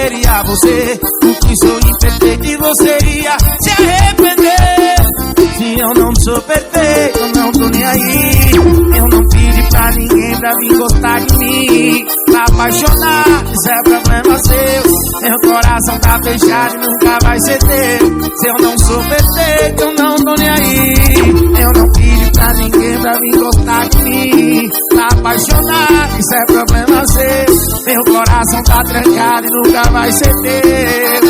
seria você. O que sou imperfeito e você ia se arrepender. Se eu não sou perfeito, eu não tô nem aí. Eu não pedi pra ninguém pra vir gostar de mim. Pra apaixonar, isso é problema seu. Meu coração tá fechado e nunca vai ser teu. Se eu não sou perfeito, eu não tô nem aí. Eu não pedi pra ninguém pra vir gostar de mim. Pra apaixonar, isso é problema seu. Meu coração tá trancado e nunca vai ser teu.